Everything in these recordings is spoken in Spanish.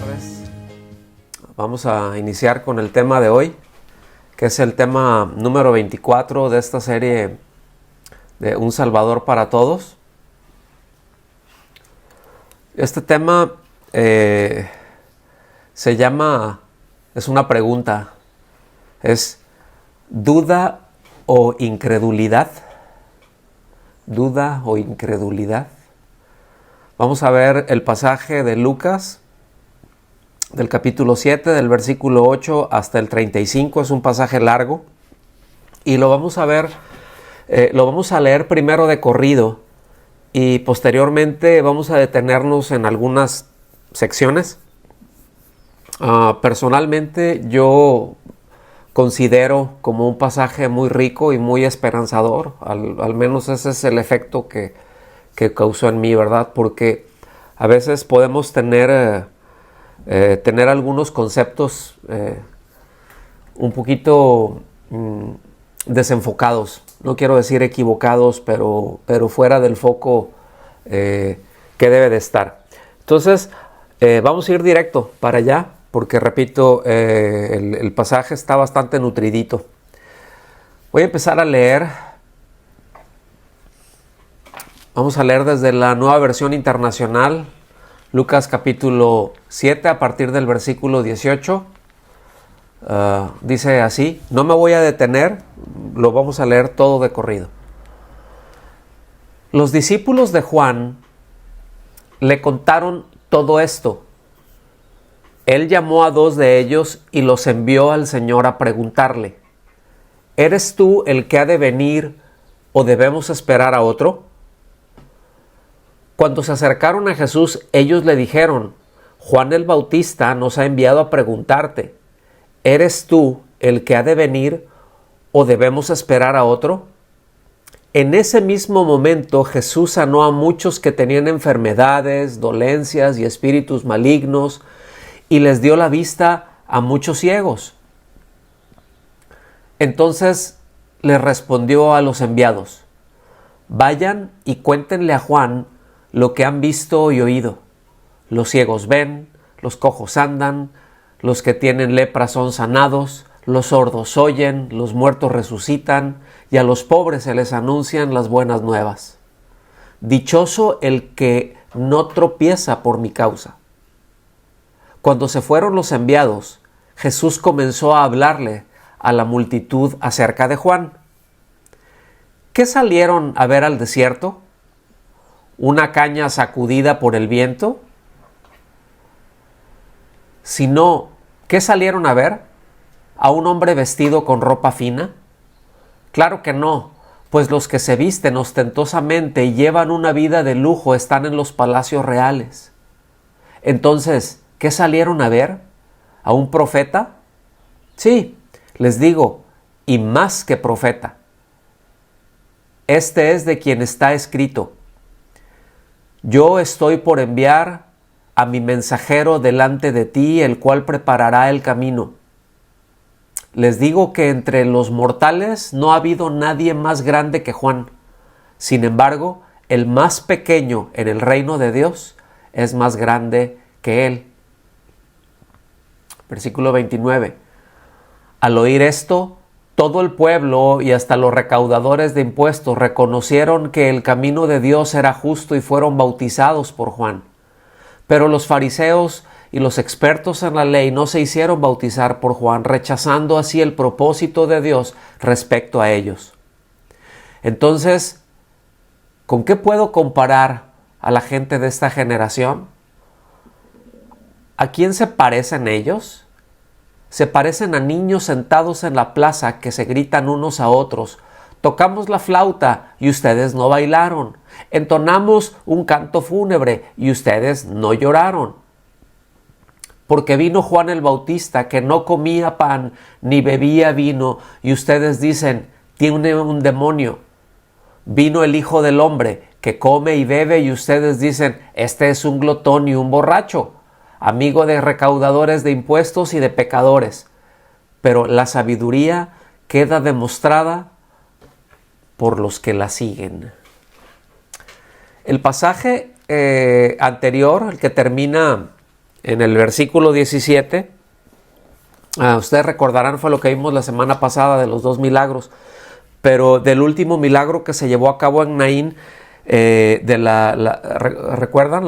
tardes. Vamos a iniciar con el tema de hoy, que es el tema número 24 de esta serie de Un Salvador para Todos. Este tema se llama, es una pregunta, es ¿duda o incredulidad? ¿Duda o incredulidad? Vamos a ver el pasaje de Lucas, del capítulo 7, del versículo 8 hasta el 35. Es un pasaje largo y lo vamos a ver, lo vamos a leer primero de corrido y posteriormente vamos a detenernos en algunas secciones. Personalmente yo considero como un pasaje muy rico y muy esperanzador, al menos ese es el efecto que causó en mí, ¿verdad? Porque a veces podemos tener algunos conceptos un poquito desenfocados, no quiero decir equivocados, pero fuera del foco que debe de estar. Entonces vamos a ir directo para allá, porque repito, el pasaje está bastante nutridito. Voy a empezar a leer. Vamos a leer desde la Nueva Versión Internacional, Lucas capítulo 7 a partir del versículo 18. Dice así, no me voy a detener, lo vamos a leer todo de corrido. Los discípulos de Juan le contaron todo esto. Él llamó a 2 de ellos y los envió al Señor a preguntarle, ¿eres tú el que ha de venir o debemos esperar a otro? Cuando se acercaron a Jesús, ellos le dijeron, Juan el Bautista nos ha enviado a preguntarte, ¿eres tú el que ha de venir o debemos esperar a otro? En ese mismo momento Jesús sanó a muchos que tenían enfermedades, dolencias y espíritus malignos y les dio la vista a muchos ciegos. Entonces les respondió a los enviados, vayan y cuéntenle a Juan lo que han visto y oído. Los ciegos ven, los cojos andan, los que tienen lepra son sanados, los sordos oyen, los muertos resucitan, y a los pobres se les anuncian las buenas nuevas. Dichoso el que no tropieza por mi causa. Cuando se fueron los enviados, Jesús comenzó a hablarle a la multitud acerca de Juan. ¿Qué salieron a ver al desierto? ¿Una caña sacudida por el viento? Sino, ¿qué salieron a ver? ¿A un hombre vestido con ropa fina? Claro que no, pues los que se visten ostentosamente y llevan una vida de lujo están en los palacios reales. Entonces, ¿qué salieron a ver? ¿A un profeta? Sí, les digo, y más que profeta. Este es de quien está escrito, yo estoy por enviar a mi mensajero delante de ti, el cual preparará el camino. Les digo que entre los mortales no ha habido nadie más grande que Juan. Sin embargo, el más pequeño en el reino de Dios es más grande que él. Versículo 29. Al oír esto, todo el pueblo y hasta los recaudadores de impuestos reconocieron que el camino de Dios era justo y fueron bautizados por Juan. Pero los fariseos y los expertos en la ley no se hicieron bautizar por Juan, rechazando así el propósito de Dios respecto a ellos. Entonces, ¿con qué puedo comparar a la gente de esta generación? ¿A quién se parecen ellos? Se parecen a niños sentados en la plaza que se gritan unos a otros. Tocamos la flauta y ustedes no bailaron. Entonamos un canto fúnebre y ustedes no lloraron. Porque vino Juan el Bautista que no comía pan ni bebía vino y ustedes dicen, tiene un demonio. Vino el Hijo del Hombre que come y bebe y ustedes dicen, este es un glotón y un borracho, amigo de recaudadores de impuestos y de pecadores. Pero la sabiduría queda demostrada por los que la siguen. El pasaje anterior, el que termina en el versículo 17, ustedes recordarán, fue lo que vimos la semana pasada de los 2 milagros, pero del último milagro que se llevó a cabo en Naín, ¿recuerdan?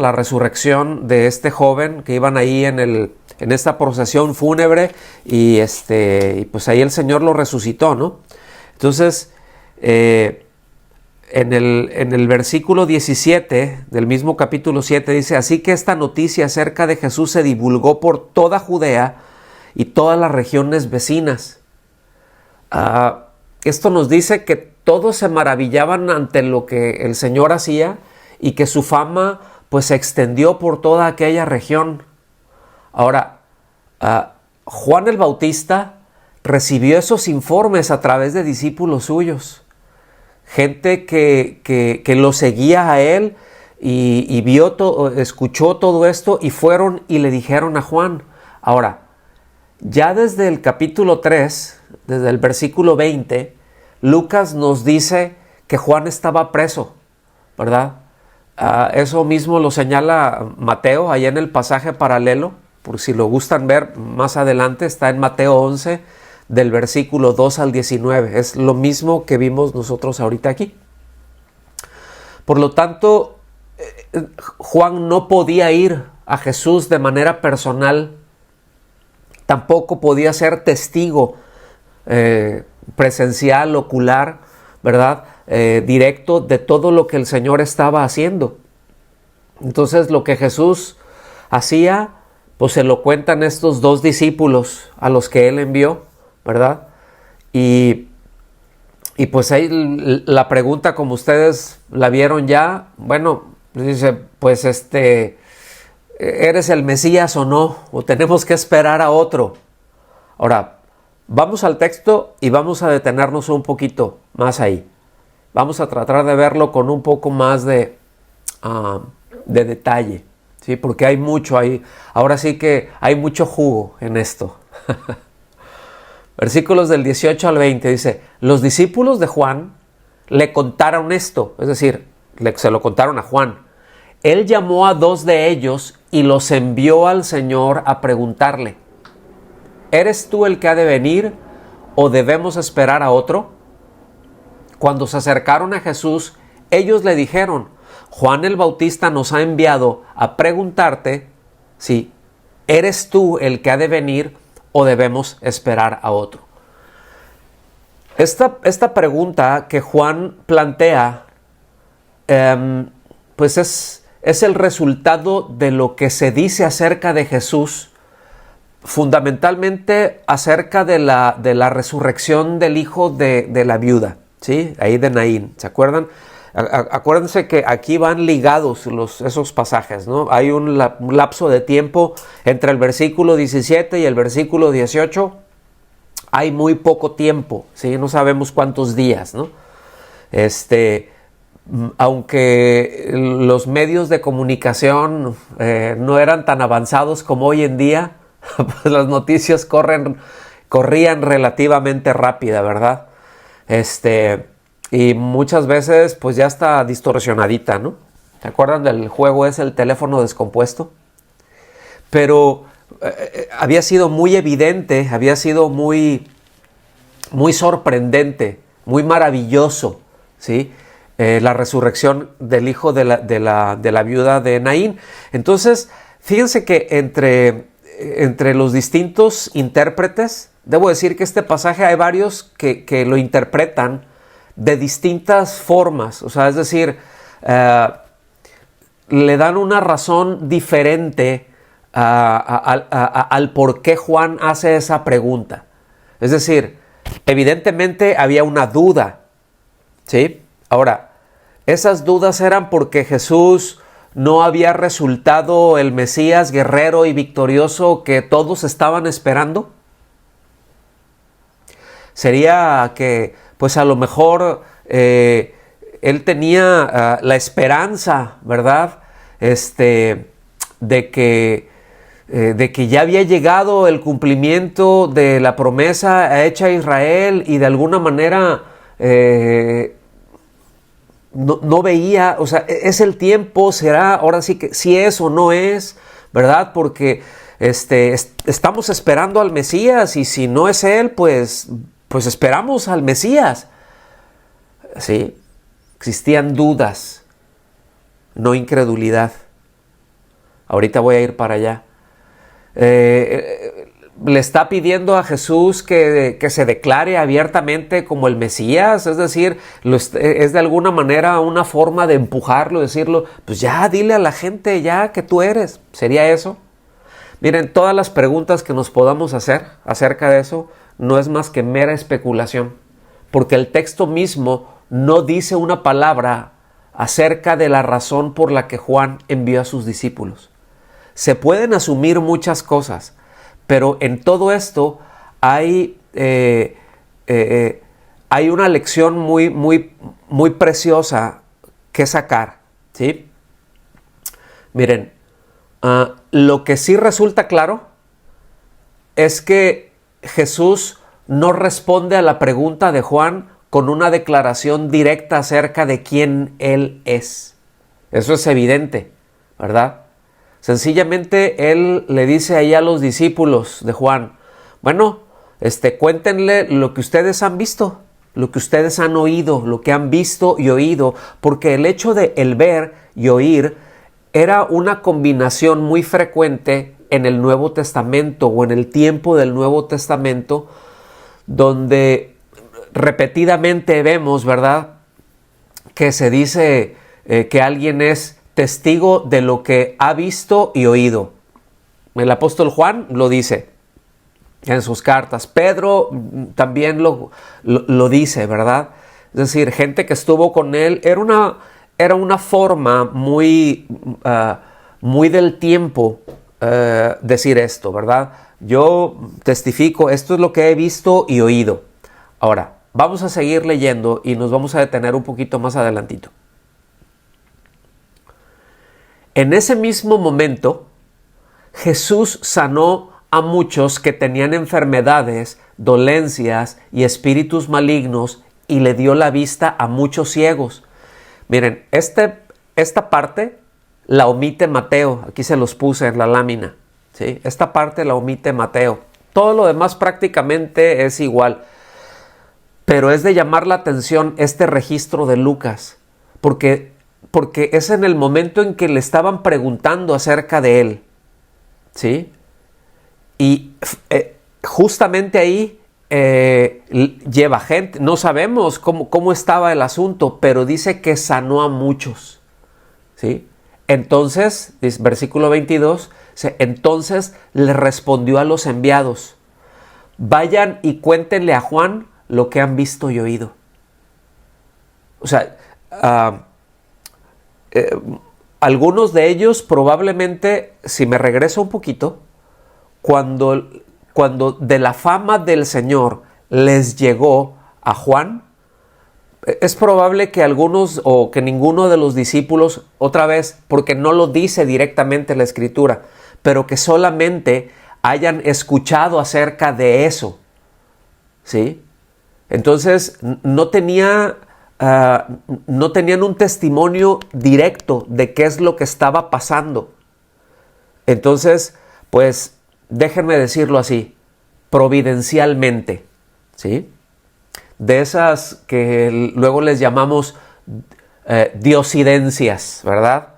La resurrección de este joven que iban ahí en esta procesión fúnebre y pues ahí el Señor lo resucitó, ¿no? Entonces, en el versículo 17 del mismo capítulo 7 dice: así que esta noticia acerca de Jesús se divulgó por toda Judea y todas las regiones vecinas. Esto nos dice que todos se maravillaban ante lo que el Señor hacía y que su fama pues se extendió por toda aquella región. Ahora, Juan el Bautista recibió esos informes a través de discípulos suyos, gente que lo seguía a él y escuchó todo esto y fueron y le dijeron a Juan. Ahora, ya desde el capítulo 3, desde el versículo 20, Lucas nos dice que Juan estaba preso, ¿verdad? Eso mismo lo señala Mateo, allá en el pasaje paralelo, por si lo gustan ver más adelante, está en Mateo 11, del versículo 2 al 19. Es lo mismo que vimos nosotros ahorita aquí. Por lo tanto, Juan no podía ir a Jesús de manera personal, tampoco podía ser testigo presencial, ocular, ¿verdad? Directo de todo lo que el Señor estaba haciendo. Entonces, lo que Jesús hacía, pues se lo cuentan estos 2 discípulos a los que Él envió, ¿verdad? Y pues ahí la pregunta, como ustedes la vieron ya, bueno, dice, pues ¿eres el Mesías o no? ¿O tenemos que esperar a otro? Ahora, vamos al texto y vamos a detenernos un poquito más ahí. Vamos a tratar de verlo con un poco más de detalle, ¿sí? Porque hay mucho ahí. Ahora sí que hay mucho jugo en esto. Versículos del 18 al 20 dice: los discípulos de Juan le contaron esto, es decir, se lo contaron a Juan. Él llamó a 2 de ellos y los envió al Señor a preguntarle: ¿eres tú el que ha de venir o debemos esperar a otro? Cuando se acercaron a Jesús, ellos le dijeron: Juan el Bautista nos ha enviado a preguntarte si ¿eres tú el que ha de venir o debemos esperar a otro? Esta pregunta que Juan plantea, pues es el resultado de lo que se dice acerca de Jesús, fundamentalmente acerca de la resurrección del hijo de la viuda, ¿sí? Ahí de Naín, ¿se acuerdan? Acuérdense que aquí van ligados esos pasajes, ¿no? Hay un lapso de tiempo entre el versículo 17 y el versículo 18. Hay muy poco tiempo, ¿sí? No sabemos cuántos días, ¿no? Aunque los medios de comunicación no eran tan avanzados como hoy en día, pues las noticias corrían relativamente rápida, ¿verdad? Y muchas veces pues ya está distorsionadita, ¿no? ¿Se acuerdan del juego ese, el teléfono descompuesto? Pero había sido muy evidente, había sido muy, muy sorprendente, muy maravilloso, ¿sí? La resurrección del hijo de la viuda de Naín. Entonces, fíjense que entre los distintos intérpretes, debo decir que este pasaje hay varios que lo interpretan de distintas formas, o sea, es decir, le dan una razón diferente al por qué Juan hace esa pregunta. Es decir, evidentemente había una duda, ¿sí? Ahora, esas dudas eran porque Jesús no había resultado el Mesías guerrero y victorioso que todos estaban esperando. Sería que, pues a lo mejor él tenía la esperanza, ¿verdad? De que ya había llegado el cumplimiento de la promesa hecha a Israel y de alguna manera no veía, o sea, es el tiempo, será, ahora sí que si es o no es, ¿verdad? Porque estamos esperando al Mesías, y si no es Él, pues esperamos al Mesías. Sí, existían dudas, no incredulidad. Ahorita voy a ir para allá. Le está pidiendo a Jesús que se declare abiertamente como el Mesías, es decir, es de alguna manera una forma de empujarlo, decirlo, pues ya dile a la gente ya que tú eres. ¿Sería eso? Miren, todas las preguntas que nos podamos hacer acerca de eso no es más que mera especulación, porque el texto mismo no dice una palabra acerca de la razón por la que Juan envió a sus discípulos. Se pueden asumir muchas cosas, pero en todo esto hay una lección muy preciosa que sacar, ¿sí? Miren, lo que sí resulta claro es que Jesús no responde a la pregunta de Juan con una declaración directa acerca de quién Él es. Eso es evidente, ¿verdad? Sencillamente Él le dice ahí a los discípulos de Juan, bueno, cuéntenle lo que ustedes han visto, lo que ustedes han oído, lo que han visto y oído, porque el hecho de el ver y oír era una combinación muy frecuente en el Nuevo Testamento o en el tiempo del Nuevo Testamento, donde repetidamente vemos, ¿verdad?, que se dice que alguien es testigo de lo que ha visto y oído. El apóstol Juan lo dice en sus cartas. Pedro también lo dice, ¿verdad? Es decir, gente que estuvo con él. Era una forma muy del tiempo decir esto, ¿verdad? Yo testifico, esto es lo que he visto y oído. Ahora, vamos a seguir leyendo y nos vamos a detener un poquito más adelantito. En ese mismo momento, Jesús sanó a muchos que tenían enfermedades, dolencias y espíritus malignos, y le dio la vista a muchos ciegos. Miren, esta parte la omite Mateo. Aquí se los puse en la lámina, ¿sí? Esta parte la omite Mateo. Todo lo demás prácticamente es igual. Pero es de llamar la atención este registro de Lucas, porque es en el momento en que le estaban preguntando acerca de él, ¿sí? Y justamente ahí lleva gente. No sabemos cómo estaba el asunto, pero dice que sanó a muchos, ¿sí? Entonces, versículo 22, entonces le respondió a los enviados, vayan y cuéntenle a Juan lo que han visto y oído. O sea, algunos de ellos probablemente, si me regreso un poquito, cuando de la fama del Señor les llegó a Juan, es probable que algunos o que ninguno de los discípulos, otra vez, porque no lo dice directamente la Escritura, pero que solamente hayan escuchado acerca de eso, ¿sí? Entonces no tenían un testimonio directo de qué es lo que estaba pasando. Entonces, pues, déjenme decirlo así, providencialmente, ¿sí? De esas que luego les llamamos diosidencias, ¿verdad?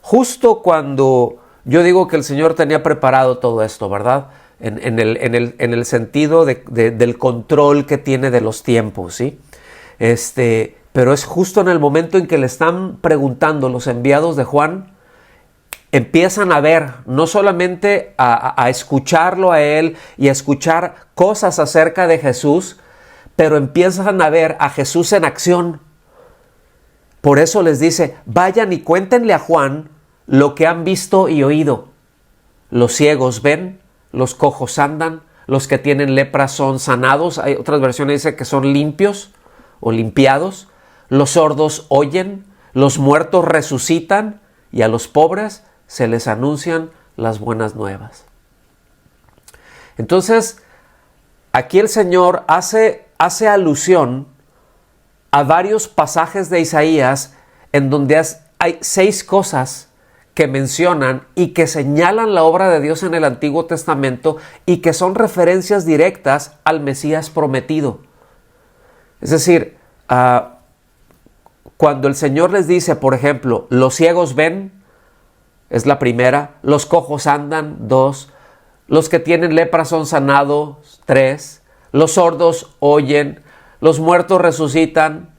Justo cuando yo digo que el Señor tenía preparado todo esto, ¿verdad? En el sentido del control que tiene de los tiempos, ¿sí? Pero es justo en el momento en que le están preguntando los enviados de Juan, empiezan a ver, no solamente a escucharlo a él y a escuchar cosas acerca de Jesús, pero empiezan a ver a Jesús en acción. Por eso les dice, vayan y cuéntenle a Juan lo que han visto y oído. Los ciegos ven, los cojos andan, los que tienen lepra son sanados. Hay otras versiones que dicen que son limpios o limpiados. Los sordos oyen, los muertos resucitan y a los pobres se les anuncian las buenas nuevas. Entonces, aquí el Señor hace alusión a varios pasajes de Isaías en donde hay 6 cosas que mencionan y que señalan la obra de Dios en el Antiguo Testamento y que son referencias directas al Mesías prometido. Es decir, cuando el Señor les dice, por ejemplo, los ciegos ven, es la primera, los cojos andan, 2, los que tienen lepra son sanados, 3, los sordos oyen, los muertos resucitan,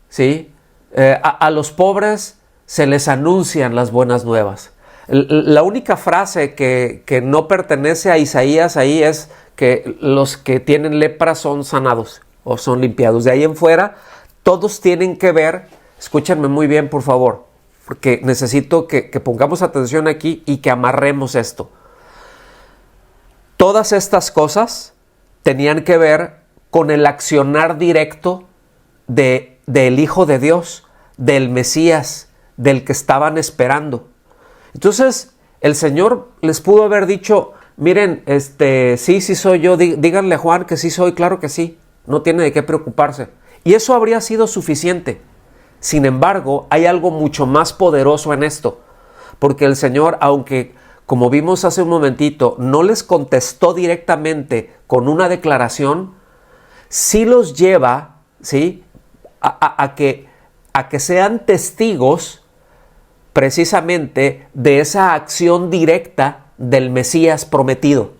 ¿sí? A los pobres se les anuncian las buenas nuevas. La única frase que no pertenece a Isaías ahí es que los que tienen lepra son sanados o son limpiados. De ahí en fuera, todos tienen que ver, escúchenme muy bien por favor, porque necesito que pongamos atención aquí y que amarremos esto. Todas estas cosas tenían que ver con el accionar directo del Hijo de Dios, del Mesías, del que estaban esperando. Entonces, el Señor les pudo haber dicho, miren, sí soy yo, díganle a Juan que sí soy, claro que sí, no tiene de qué preocuparse. Y eso habría sido suficiente. Sin embargo, hay algo mucho más poderoso en esto, porque el Señor, aunque, como vimos hace un momentito, no les contestó directamente con una declaración, sí los lleva, ¿sí?, a que sean testigos precisamente de esa acción directa del Mesías prometido.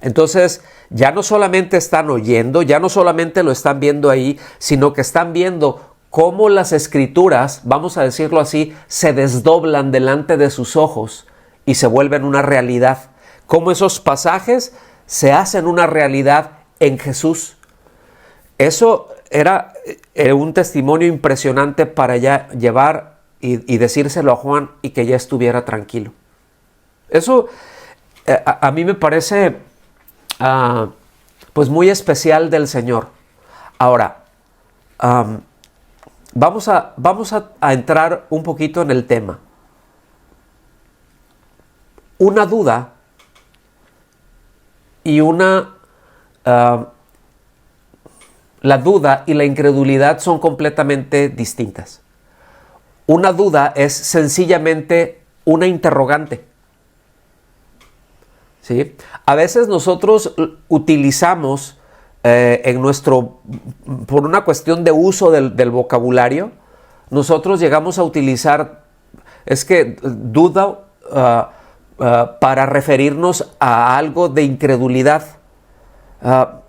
Entonces, ya no solamente están oyendo, ya no solamente lo están viendo ahí, sino que están viendo cómo las escrituras, vamos a decirlo así, se desdoblan delante de sus ojos y se vuelven una realidad. Cómo esos pasajes se hacen una realidad en Jesús. Eso era un testimonio impresionante para ya llevar y decírselo a Juan y que ya estuviera tranquilo. Eso a mí me parece pues muy especial del Señor. Ahora, vamos a entrar un poquito en el tema. Una duda y la duda y la incredulidad son completamente distintas. Una duda es sencillamente una interrogante, ¿sí? A veces nosotros utilizamos por una cuestión de uso del vocabulario, nosotros llegamos a utilizar, duda para referirnos a algo de incredulidad.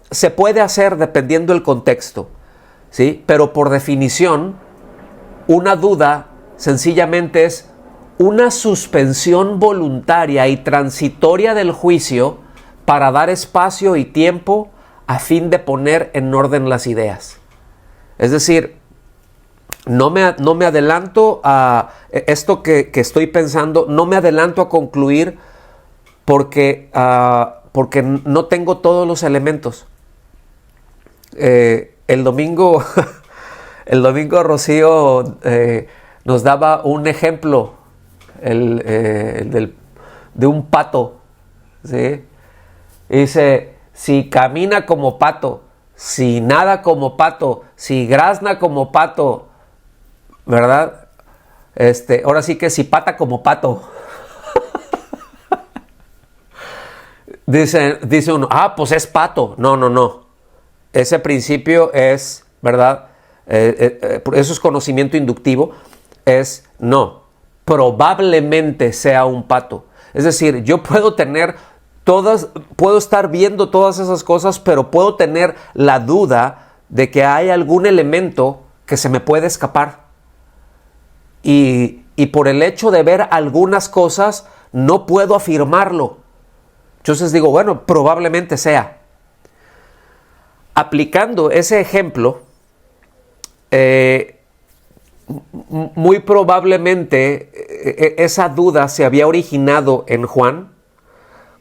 Se puede hacer dependiendo del contexto, ¿sí? Pero por definición, una duda sencillamente es una suspensión voluntaria y transitoria del juicio para dar espacio y tiempo a fin de poner en orden las ideas. Es decir, no me adelanto a esto que estoy pensando, no me adelanto a concluir porque no tengo todos los elementos. El domingo Rocío nos daba un ejemplo de un pato, ¿sí? Dice, si camina como pato, si nada como pato, si grazna como pato, ¿verdad? Ahora sí que si pata como pato. Dice uno, pues es pato. No. Ese principio es, ¿verdad? Eso es conocimiento inductivo. No, probablemente sea un pato. Es decir, yo puedo estar viendo todas esas cosas, pero puedo tener la duda de que hay algún elemento que se me puede escapar. Y por el hecho de ver algunas cosas, no puedo afirmarlo. Entonces digo, bueno, probablemente sea. Aplicando ese ejemplo, muy probablemente esa duda se había originado en Juan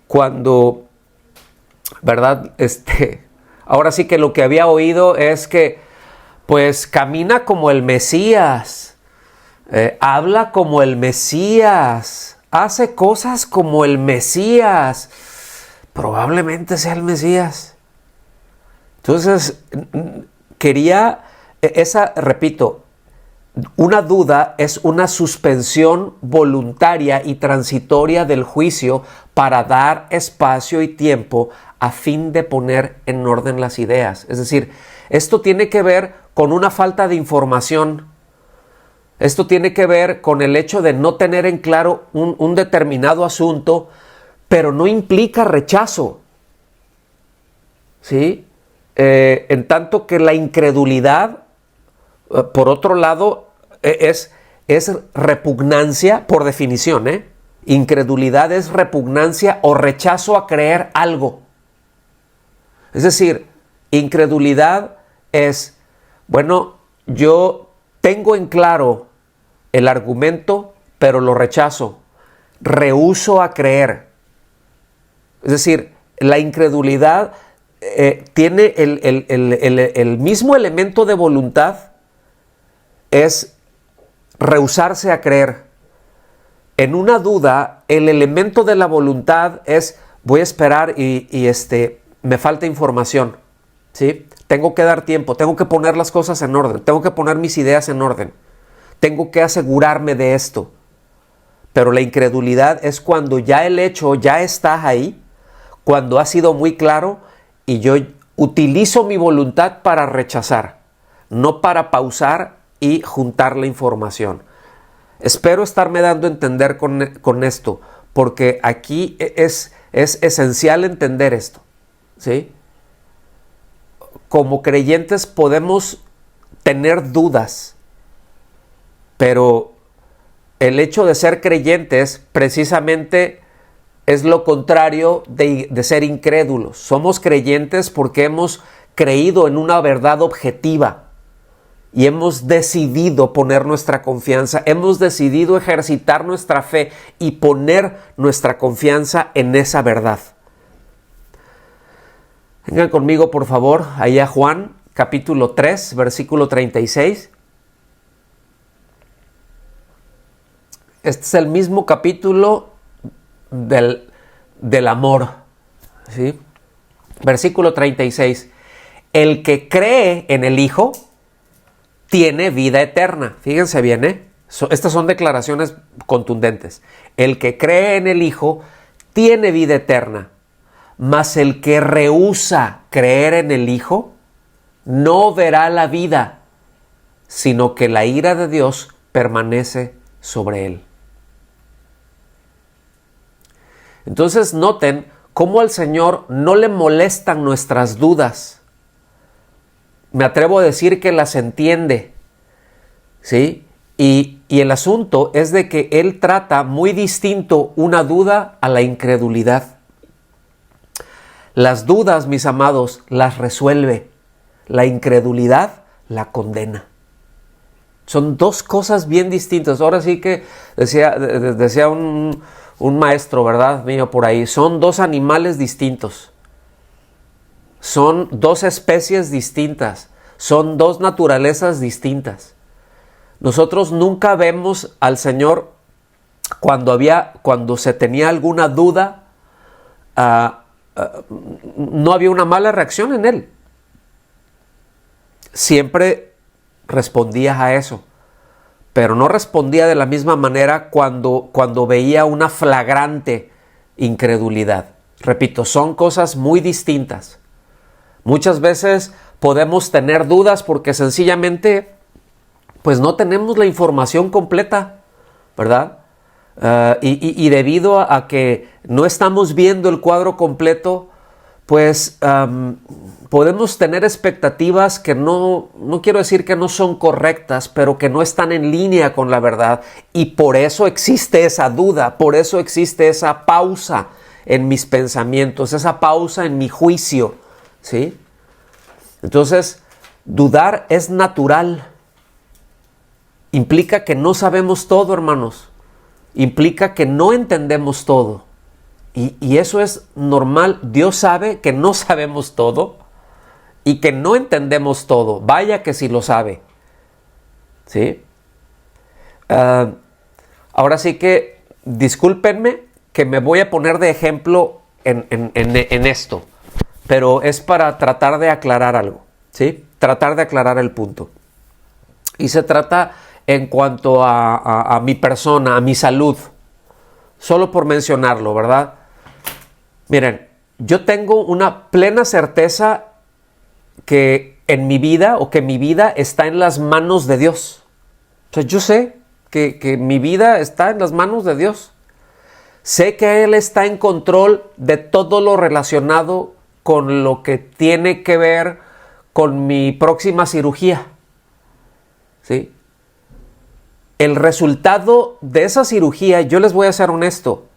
cuando, ¿verdad? Ahora sí que lo que había oído es que, pues, camina como el Mesías, habla como el Mesías, hace cosas como el Mesías. Probablemente sea el Mesías. Entonces, repito, Una duda es una suspensión voluntaria y transitoria del juicio para dar espacio y tiempo a fin de poner en orden las ideas. Es decir, esto tiene que ver con una falta de información. Esto tiene que ver con el hecho de no tener en claro un determinado asunto, pero no implica rechazo. ¿Sí? En tanto que la incredulidad, por otro lado, es repugnancia por definición. Incredulidad es repugnancia o rechazo a creer algo. Es decir, incredulidad es, bueno, yo tengo en claro el argumento, pero lo rechazo, rehúso a creer. Es decir, la incredulidad tiene el mismo elemento de voluntad, es rehusarse a creer. En una duda, el elemento de la voluntad es, voy a esperar y me falta información, ¿sí? Tengo que dar tiempo, tengo que poner las cosas en orden, tengo que poner mis ideas en orden, tengo que asegurarme de esto. Pero la incredulidad es cuando ya el hecho ya está ahí, cuando ha sido muy claro y yo utilizo mi voluntad para rechazar, no para pausar y juntar la información. Espero estarme dando a entender con esto, porque aquí es esencial entender esto, ¿sí? Como creyentes podemos tener dudas, pero el hecho de ser creyentes precisamente es lo contrario de ser incrédulos. Somos creyentes porque hemos creído en una verdad objetiva y hemos decidido poner nuestra confianza, hemos decidido ejercitar nuestra fe y poner nuestra confianza en esa verdad. Vengan conmigo, por favor, allá a Juan, capítulo 3, versículo 36. Este es el mismo capítulo del amor, ¿sí? Versículo 36. El que cree en el Hijo tiene vida eterna. Fíjense bien, estas son declaraciones contundentes. El que cree en el Hijo tiene vida eterna, mas el que rehúsa creer en el Hijo no verá la vida, sino que la ira de Dios permanece sobre él. Entonces noten cómo al Señor no le molestan nuestras dudas. Me atrevo a decir que las entiende, ¿sí? Y el asunto es de que Él trata muy distinto una duda a la incredulidad. Las dudas, mis amados, las resuelve. La incredulidad la condena. Son dos cosas bien distintas. Ahora sí que decía un maestro, ¿verdad? Mío por ahí. Son dos animales distintos. Son dos especies distintas. Son dos naturalezas distintas. Nosotros nunca vemos al Señor cuando se tenía alguna duda, no había una mala reacción en Él. Siempre respondía a eso, pero no respondía de la misma manera cuando veía una flagrante incredulidad. Repito, son cosas muy distintas. Muchas veces podemos tener dudas porque sencillamente pues no tenemos la información completa, ¿verdad? Y debido a que no estamos viendo el cuadro completo, pues podemos tener expectativas que no quiero decir que no son correctas, pero que no están en línea con la verdad. Y por eso existe esa duda, por eso existe esa pausa en mis pensamientos, esa pausa en mi juicio, ¿sí? Entonces, dudar es natural. Implica que no sabemos todo, hermanos. Implica que no entendemos todo. Y eso es normal. Dios sabe que no sabemos todo y que no entendemos todo. Vaya que sí lo sabe. ¿Sí? Ahora sí que, discúlpenme que me voy a poner de ejemplo en esto. Pero es para tratar de aclarar algo. ¿Sí? Tratar de aclarar el punto. Y se trata en cuanto a mi persona, a mi salud. Solo por mencionarlo, ¿verdad? Miren, yo tengo una plena certeza que en mi vida o que mi vida está en las manos de Dios. O sea, yo sé que mi vida está en las manos de Dios. Sé que Él está en control de todo lo relacionado con lo que tiene que ver con mi próxima cirugía. ¿Sí? El resultado de esa cirugía, yo les voy a ser honesto,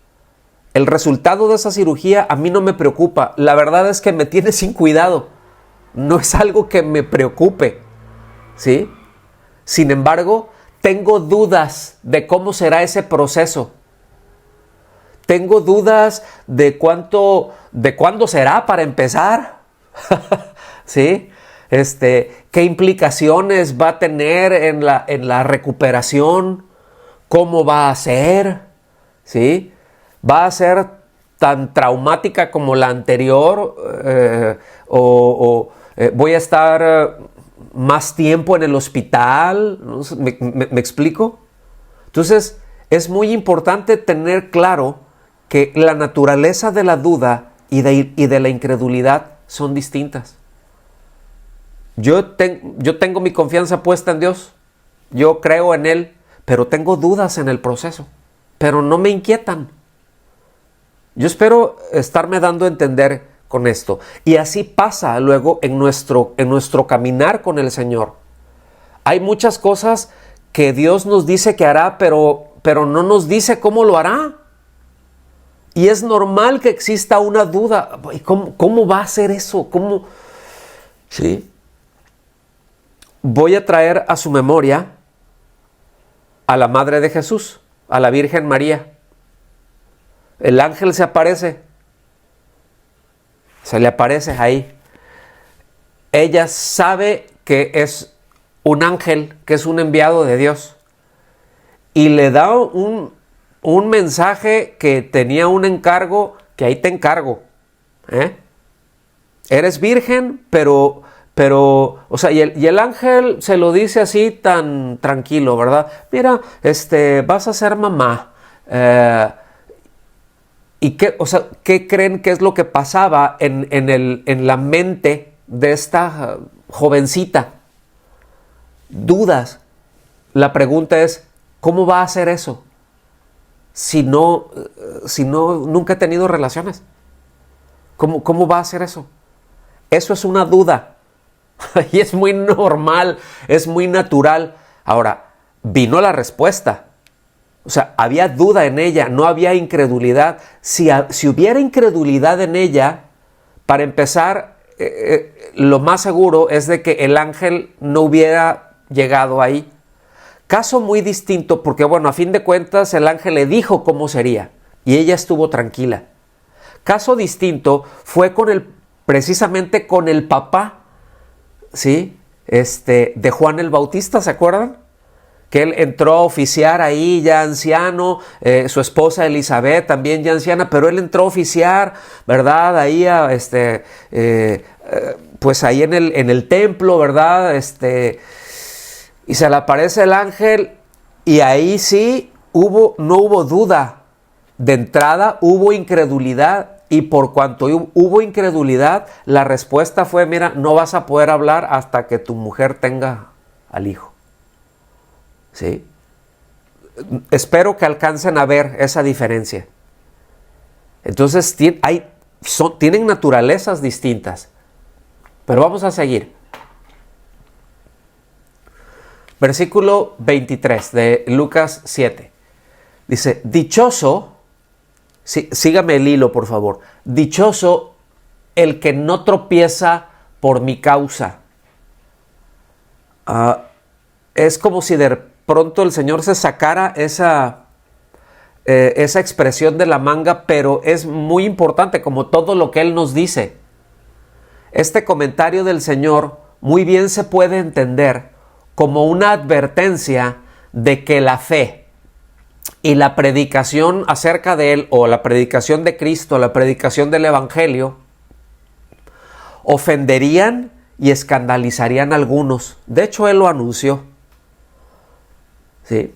el resultado de esa cirugía a mí no me preocupa. La verdad es que me tiene sin cuidado. No es algo que me preocupe. ¿Sí? Sin embargo, tengo dudas de cómo será ese proceso. Tengo dudas de cuándo será para empezar. ¿Sí? ¿Qué implicaciones va a tener en la recuperación? ¿Cómo va a ser? ¿Sí? ¿Va a ser tan traumática como la anterior? ¿Voy a estar más tiempo en el hospital? ¿Me explico? Entonces, es muy importante tener claro que la naturaleza de la duda y de la incredulidad son distintas. Yo tengo mi confianza puesta en Dios, yo creo en Él, pero tengo dudas en el proceso, pero no me inquietan. Yo espero estarme dando a entender con esto. Y así pasa luego en nuestro caminar con el Señor. Hay muchas cosas que Dios nos dice que hará, pero no nos dice cómo lo hará. Y es normal que exista una duda. ¿Cómo va a hacer eso? ¿Cómo? ¿Sí? Voy a traer a su memoria a la Madre de Jesús, a la Virgen María. El ángel se le aparece ahí. Ella sabe que es un ángel, que es un enviado de Dios. Y le da un mensaje que tenía un encargo, que ahí te encargo. Eres virgen, pero, o sea, y el ángel se lo dice así tan tranquilo, ¿verdad? Mira, vas a ser mamá. ¿Y qué creen que es lo que pasaba en la mente de esta jovencita? Dudas. La pregunta es, ¿cómo va a hacer eso? Si no, nunca he tenido relaciones. ¿Cómo va a hacer eso? Eso es una duda. Y es muy normal, es muy natural. Ahora, vino la respuesta. O sea, había duda en ella, no había incredulidad. Si hubiera incredulidad en ella, para empezar, lo más seguro es de que el ángel no hubiera llegado ahí. Caso muy distinto, porque bueno, a fin de cuentas el ángel le dijo cómo sería y ella estuvo tranquila. Caso distinto fue precisamente con el papá, ¿sí? De Juan el Bautista, ¿se acuerdan? Que él entró a oficiar ahí ya anciano, su esposa Elizabeth también ya anciana, pero él entró a oficiar, ¿verdad? Ahí pues ahí en el templo, ¿verdad? Y se le aparece el ángel y ahí sí no hubo duda. De entrada hubo incredulidad y por cuanto hubo incredulidad, la respuesta fue, mira, no vas a poder hablar hasta que tu mujer tenga al hijo. ¿Sí? Espero que alcancen a ver esa diferencia. Entonces tienen naturalezas distintas. Pero vamos a seguir. Versículo 23 de Lucas 7. Dice, dichoso, sígame el hilo por favor, dichoso el que no tropieza por mi causa. Es como si de pronto el Señor se sacara esa expresión de la manga, pero es muy importante como todo lo que Él nos dice. Este comentario del Señor muy bien se puede entender como una advertencia de que la fe y la predicación acerca de Él, o la predicación de Cristo, la predicación del Evangelio, ofenderían y escandalizarían a algunos. De hecho, Él lo anunció. ¿sí?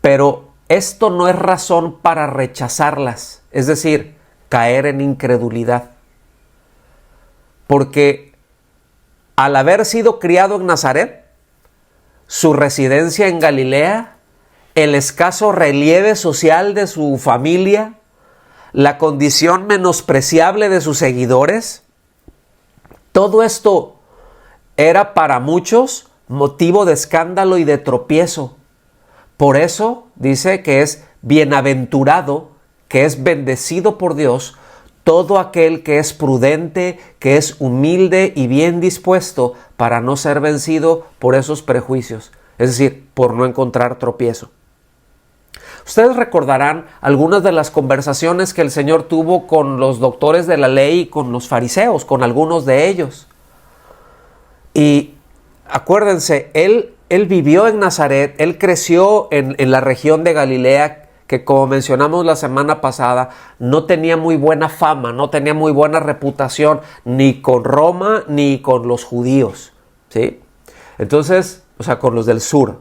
Pero esto no es razón para rechazarlas, es decir, caer en incredulidad. Porque al haber sido criado en Nazaret, su residencia en Galilea, el escaso relieve social de su familia, la condición menospreciable de sus seguidores, todo esto era para muchos motivo de escándalo y de tropiezo. Por eso dice que es bienaventurado, que es bendecido por Dios, todo aquel que es prudente, que es humilde y bien dispuesto para no ser vencido por esos prejuicios, es decir, por no encontrar tropiezo. Ustedes recordarán algunas de las conversaciones que el Señor tuvo con los doctores de la ley y con los fariseos, con algunos de ellos. Y acuérdense, él vivió en Nazaret, él creció en la región de Galilea, que como mencionamos la semana pasada, no tenía muy buena fama, no tenía muy buena reputación, ni con Roma ni con los judíos, ¿sí? Entonces, o sea, con los del sur.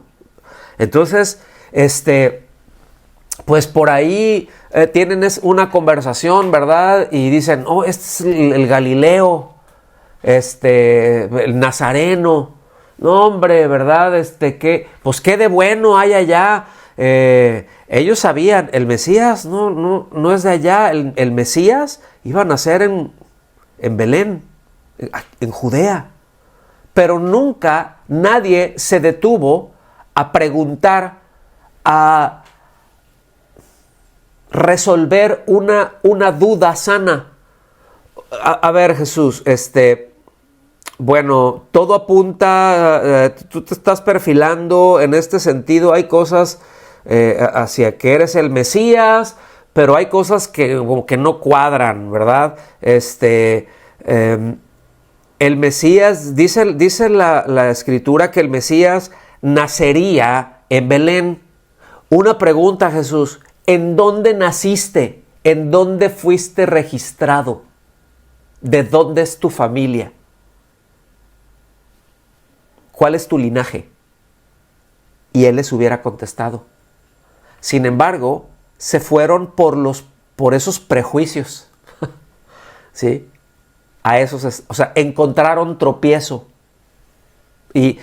Entonces, pues por ahí tienen una conversación, ¿verdad? Y dicen, oh, este es el Galileo, el Nazareno. No, hombre, ¿verdad? Pues qué de bueno hay allá. Ellos sabían, el Mesías no es de allá. El Mesías iba a nacer en Belén, en Judea. Pero nunca nadie se detuvo a preguntar, a resolver una duda sana. A ver, Jesús, bueno, todo apunta, tú te estás perfilando en este sentido, hay cosas hacia que eres el Mesías, pero hay cosas que como que no cuadran, ¿verdad? El Mesías, dice la Escritura que el Mesías nacería en Belén. Una pregunta, Jesús, ¿en dónde naciste? ¿En dónde fuiste registrado? ¿De dónde es tu familia? ¿Cuál es tu linaje? Y él les hubiera contestado. Sin embargo, se fueron por esos prejuicios. ¿Sí? O sea, encontraron tropiezo. Y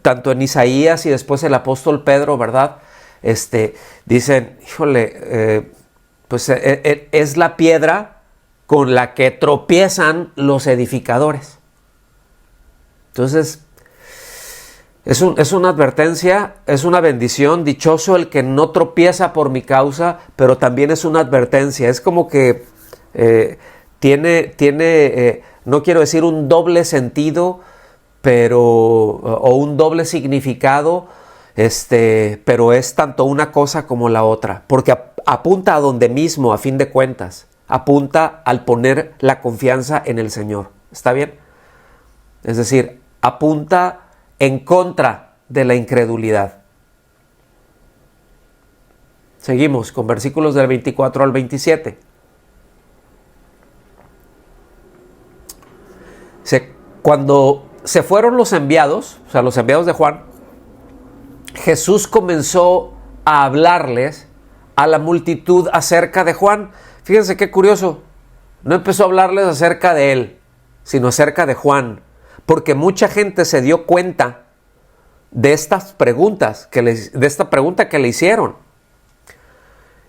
tanto en Isaías y después el apóstol Pedro, ¿verdad? Dicen, híjole, pues es la piedra con la que tropiezan los edificadores. Entonces, es una advertencia, es una bendición, dichoso el que no tropieza por mi causa, pero también es una advertencia. Es como que tiene no quiero decir un doble sentido, o un doble significado, pero es tanto una cosa como la otra, porque apunta a donde mismo, a fin de cuentas, apunta al poner la confianza en el Señor. ¿Está bien? Es decir, apunta en contra de la incredulidad. Seguimos con versículos del 24 al 27. Cuando se fueron los enviados, o sea, los enviados de Juan, Jesús comenzó a hablarles a la multitud acerca de Juan. Fíjense qué curioso. No empezó a hablarles acerca de él, sino acerca de Juan. Porque mucha gente se dio cuenta de estas preguntas, de esta pregunta que le hicieron.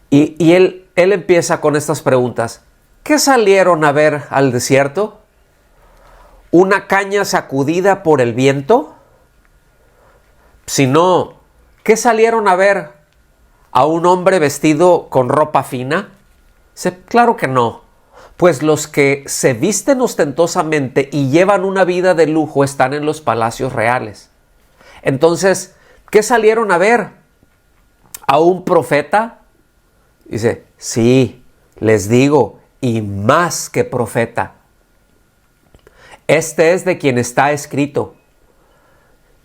Y él empieza con estas preguntas. ¿Qué salieron a ver al desierto? ¿Una caña sacudida por el viento? Si no, ¿qué salieron a ver? ¿A un hombre vestido con ropa fina? Claro que no. Pues los que se visten ostentosamente y llevan una vida de lujo están en los palacios reales. Entonces, ¿qué salieron a ver? ¿A un profeta? Dice, sí, les digo, y más que profeta. Este es de quien está escrito: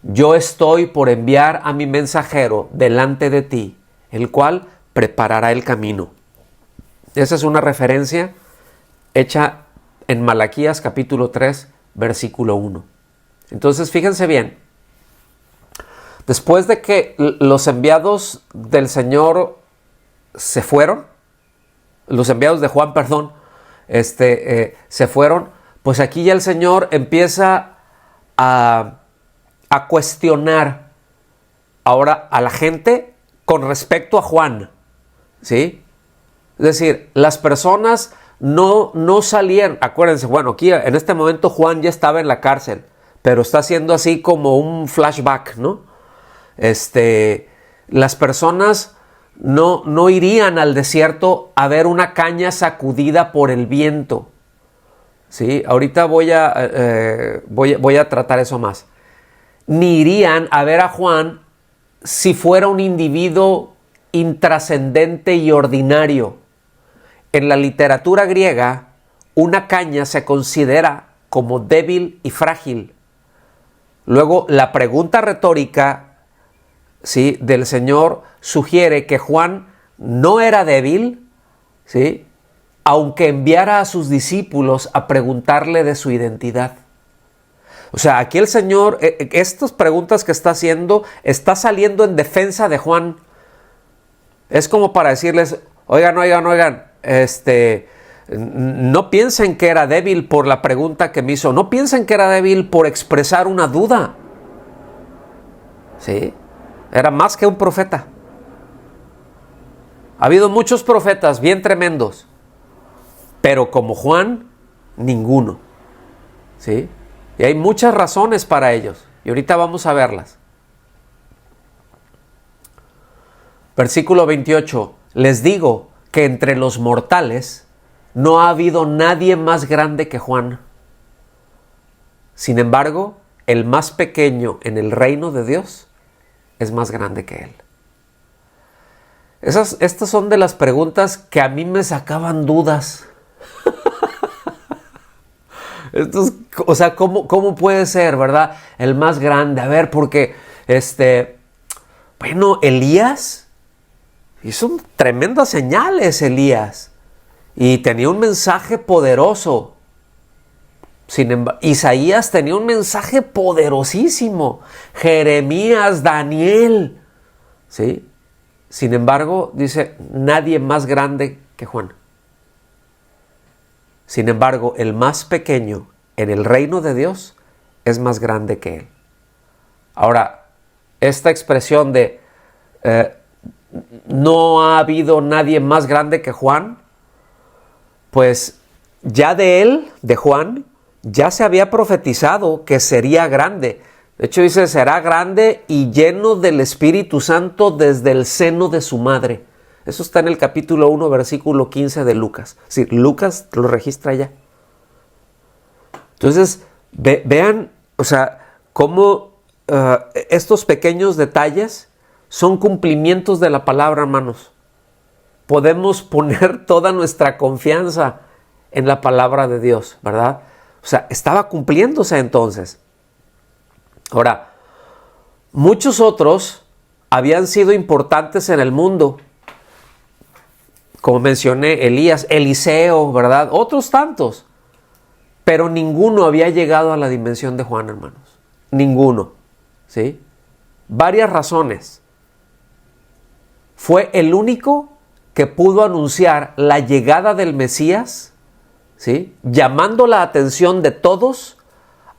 yo estoy por enviar a mi mensajero delante de ti, el cual preparará el camino. Esa es una referencia hecha en Malaquías capítulo 3, versículo 1. Entonces, fíjense bien. Después de que los enviados del Señor se fueron, los enviados de Juan, perdón, se fueron, pues aquí ya el Señor empieza a cuestionar ahora a la gente con respecto a Juan, ¿sí? Es decir, las personas no salían, acuérdense, bueno, aquí en este momento Juan ya estaba en la cárcel, pero está haciendo así como un flashback, ¿no? Las personas no irían al desierto a ver una caña sacudida por el viento, ¿sí? Ahorita voy a tratar eso más. Ni irían a ver a Juan si fuera un individuo intrascendente y ordinario. En la literatura griega, una caña se considera como débil y frágil. Luego, la pregunta retórica, ¿sí?, del Señor sugiere que Juan no era débil, ¿sí?, aunque enviara a sus discípulos a preguntarle de su identidad. O sea, aquí el Señor, estas preguntas que está haciendo, está saliendo en defensa de Juan. Es como para decirles, oigan, no piensen que era débil por la pregunta que me hizo, no piensen que era débil por expresar una duda. ¿Sí? Era más que un profeta. Ha habido muchos profetas bien tremendos, pero como Juan, ninguno. ¿Sí? Y hay muchas razones para ellos, y ahorita vamos a verlas. Versículo 28, les digo que entre los mortales no ha habido nadie más grande que Juan. Sin embargo, el más pequeño en el reino de Dios es más grande que él. Estas son de las preguntas que a mí me sacaban dudas. O sea, ¿cómo puede ser, verdad? El más grande. A ver, porque, bueno, Elías hizo tremendas señales, Elías. Y tenía un mensaje poderoso. Sin embargo, Isaías tenía un mensaje poderosísimo. Jeremías, Daniel. ¿Sí? Sin embargo, dice, nadie más grande que Juan. Sin embargo, el más pequeño en el reino de Dios es más grande que él. Ahora, esta expresión de no ha habido nadie más grande que Juan, pues ya de él, de Juan, ya se había profetizado que sería grande. De hecho dice, será grande y lleno del Espíritu Santo desde el seno de su madre. Eso está en el capítulo 1, versículo 15 de Lucas. Es decir, Lucas lo registra ya. Entonces, vean, o sea, cómo estos pequeños detalles son cumplimientos de la palabra, hermanos. Podemos poner toda nuestra confianza en la palabra de Dios, ¿verdad? O sea, estaba cumpliéndose entonces. Ahora, muchos otros habían sido importantes en el mundo. Como mencioné, Elías, Eliseo, ¿verdad? Otros tantos. Pero ninguno había llegado a la dimensión de Juan, hermanos. Ninguno. ¿Sí? Varias razones. Fue el único que pudo anunciar la llegada del Mesías, ¿sí?, llamando la atención de todos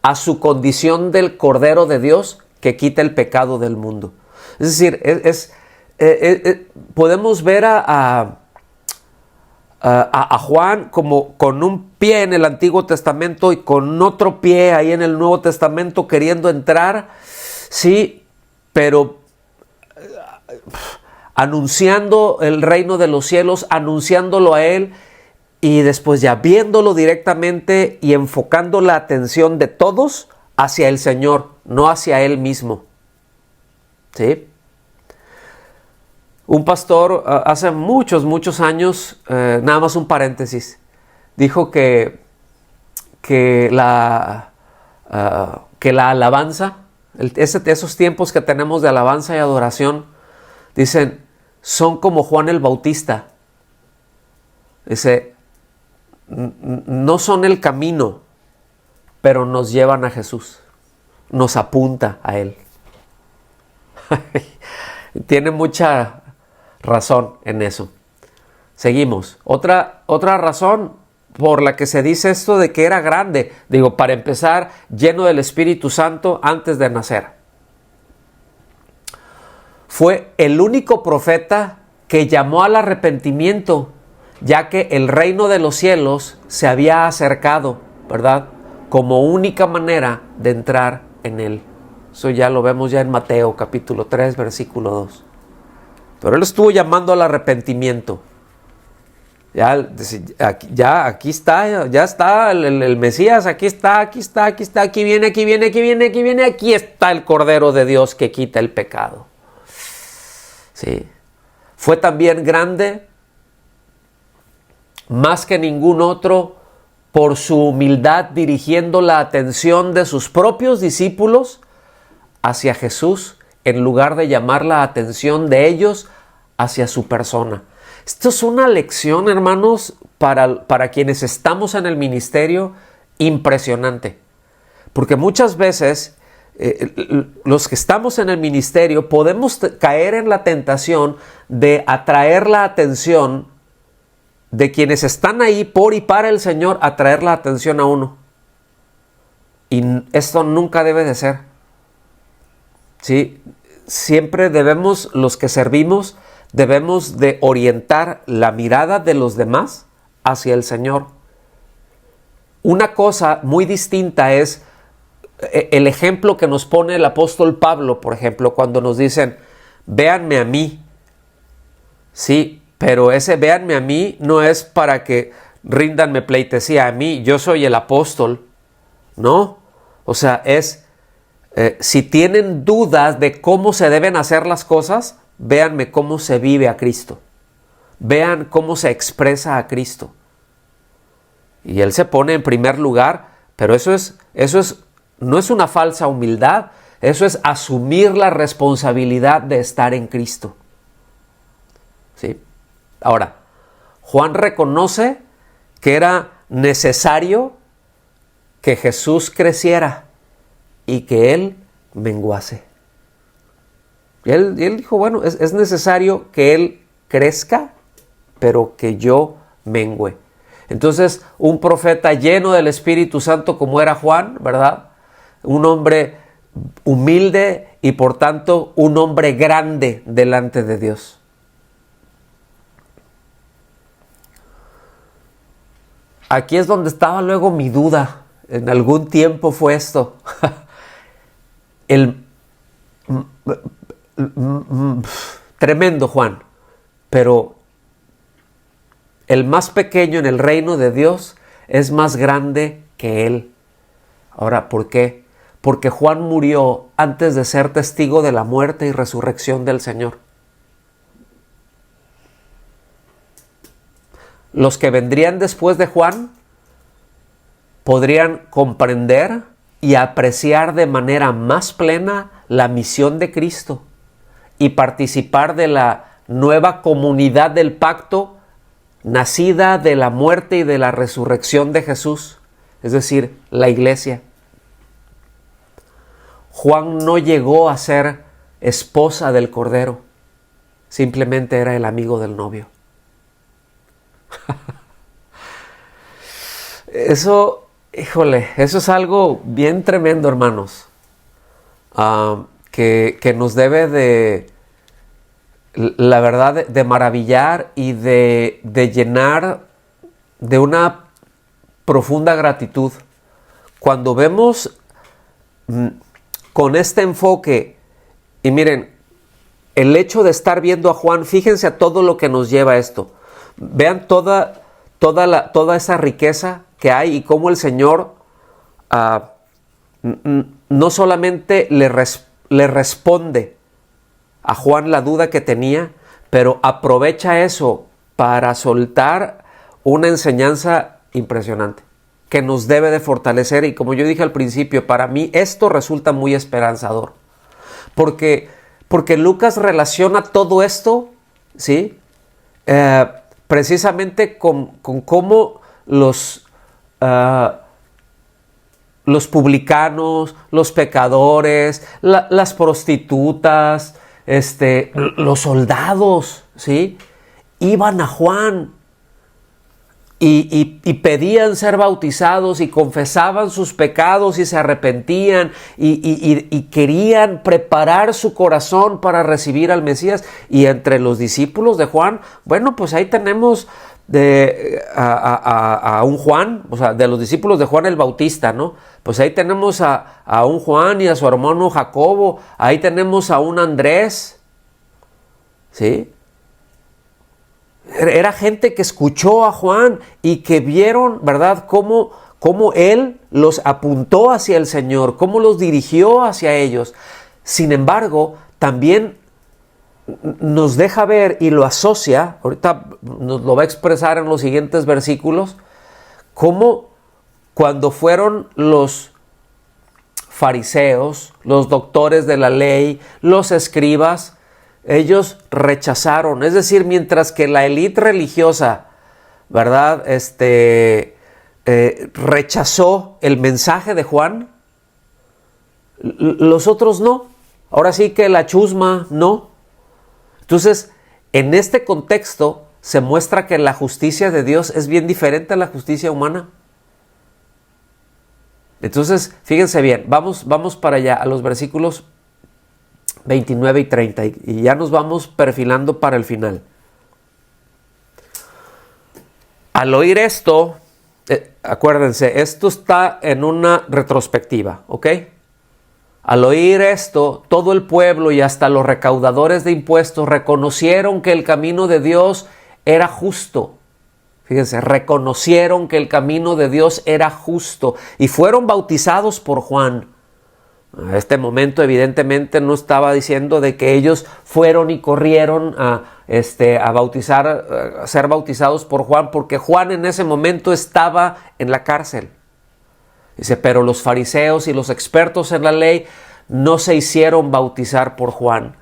a su condición del Cordero de Dios que quita el pecado del mundo. Es decir, podemos ver a Juan como con un pie en el Antiguo Testamento y con otro pie ahí en el Nuevo Testamento queriendo entrar, sí, pero anunciando el reino de los cielos, anunciándolo a él y después ya viéndolo directamente y enfocando la atención de todos hacia el Señor, no hacia él mismo. ¿Sí? Un pastor hace muchos años, nada más un paréntesis, dijo que la alabanza, esos tiempos que tenemos de alabanza y adoración, dicen, son como Juan el Bautista. Dice, no son el camino, pero nos llevan a Jesús, nos apunta a Él. Tiene mucha razón en eso. Seguimos. Otra razón por la que se dice esto de que era grande, digo, para empezar, lleno del Espíritu Santo antes de nacer. Fue el único profeta que llamó al arrepentimiento, ya que el reino de los cielos se había acercado, ¿verdad? Como única manera de entrar en él. Eso ya lo vemos ya en Mateo capítulo 3, versículo 2. Pero él estuvo llamando al arrepentimiento. Aquí está, ya está el Mesías, aquí está, aquí viene, aquí está el Cordero de Dios que quita el pecado. Sí. Fue también grande, más que ningún otro, por su humildad dirigiendo la atención de sus propios discípulos hacia Jesús, en lugar de llamar la atención de ellos hacia su persona. Esto es una lección, hermanos, para quienes estamos en el ministerio, impresionante. Porque muchas veces los que estamos en el ministerio podemos caer en la tentación de atraer la atención de quienes están ahí por y para el Señor, atraer la atención a uno. Y esto nunca debe de ser. ¿Sí? Siempre debemos, los que servimos, debemos de orientar la mirada de los demás hacia el Señor. Una cosa muy distinta es el ejemplo que nos pone el apóstol Pablo, por ejemplo, cuando nos dicen, véanme a mí. Sí, pero ese véanme a mí no es para que ríndanme pleitesía a mí, yo soy el apóstol, ¿no? O sea, es, si tienen dudas de cómo se deben hacer las cosas, véanme cómo se vive a Cristo. Vean cómo se expresa a Cristo. Y Él se pone en primer lugar, pero eso no es una falsa humildad, eso es asumir la responsabilidad de estar en Cristo. ¿Sí? Ahora, Juan reconoce que era necesario que Jesús creciera y que Él menguase. Y él dijo, bueno, es necesario que Él crezca, pero que yo mengüe. Entonces, un profeta lleno del Espíritu Santo como era Juan, ¿verdad? Un hombre humilde y por tanto un hombre grande delante de Dios. Aquí es donde estaba luego mi duda. En algún tiempo fue esto. Tremendo Juan, pero el más pequeño en el reino de Dios es más grande que él. Ahora, ¿por qué? Porque Juan murió antes de ser testigo de la muerte y resurrección del Señor. Los que vendrían después de Juan podrían comprender y apreciar de manera más plena la misión de Cristo y participar de la nueva comunidad del pacto nacida de la muerte y de la resurrección de Jesús, es decir, la iglesia. Juan no llegó a ser esposa del Cordero, simplemente era el amigo del novio. Eso, híjole, eso es algo bien tremendo, hermanos, que nos debe de, la verdad, de maravillar y de llenar de una profunda gratitud. Cuando vemos con este enfoque, y miren, el hecho de estar viendo a Juan, fíjense a todo lo que nos lleva a esto. Vean toda esa riqueza que hay y cómo el Señor no solamente le responde a Juan la duda que tenía, pero aprovecha eso para soltar una enseñanza impresionante que nos debe de fortalecer. Y como yo dije al principio, para mí esto resulta muy esperanzador, porque Lucas relaciona todo esto, ¿sí? Precisamente con cómo los publicanos, los pecadores, las prostitutas, los soldados, ¿sí? Iban a Juan y pedían ser bautizados y confesaban sus pecados y se arrepentían y querían preparar su corazón para recibir al Mesías. Y entre los discípulos de Juan, bueno, pues ahí tenemos a un Juan, o sea, de los discípulos de Juan el Bautista, ¿no? Pues ahí tenemos a un Juan y a su hermano Jacobo, ahí tenemos a un Andrés, ¿sí? Era gente que escuchó a Juan y que vieron, ¿verdad?, cómo él los apuntó hacia el Señor, cómo los dirigió hacia ellos. Sin embargo, también nos deja ver y lo asocia, ahorita nos lo va a expresar en los siguientes versículos, cómo cuando fueron los fariseos, los doctores de la ley, los escribas, ellos rechazaron. Es decir, mientras que la élite religiosa, ¿verdad?, rechazó el mensaje de Juan, los otros no. Ahora sí que la chusma no. Entonces, en este contexto se muestra que la justicia de Dios es bien diferente a la justicia humana. Entonces, fíjense bien, vamos para allá, a los versículos 29 y 30, y ya nos vamos perfilando para el final. Al oír esto, acuérdense, esto está en una retrospectiva, ¿ok? Al oír esto, todo el pueblo y hasta los recaudadores de impuestos reconocieron que el camino de Dios era justo. Fíjense, reconocieron que el camino de Dios era justo y fueron bautizados por Juan. A este momento evidentemente no estaba diciendo de que ellos fueron y corrieron a ser bautizados por Juan, porque Juan en ese momento estaba en la cárcel. Dice, pero los fariseos y los expertos en la ley no se hicieron bautizar por Juan,